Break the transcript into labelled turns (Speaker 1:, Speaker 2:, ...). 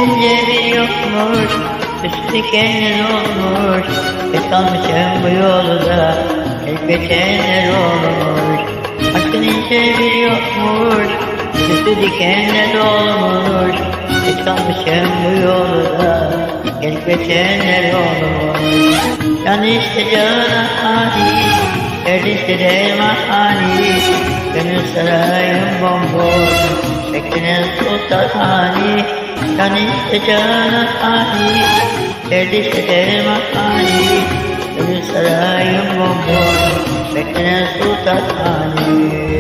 Speaker 1: ince bir yokmuş, üstü dikenler olmuş. Kalmışım bu yolda, el geçenler olmuş. Aşkın ince bir yokmuş, üstü dikenler olmuş. Kalmışım bu yolda, el geçenler olmuş. Can işte cana hani, dert işte derman hani. Gönül sarayım bomboş, beklenen sultan hani. Can işte cana hani, dert işte derman hani. Gönül sarayım bomboş, beklenen sultan hani.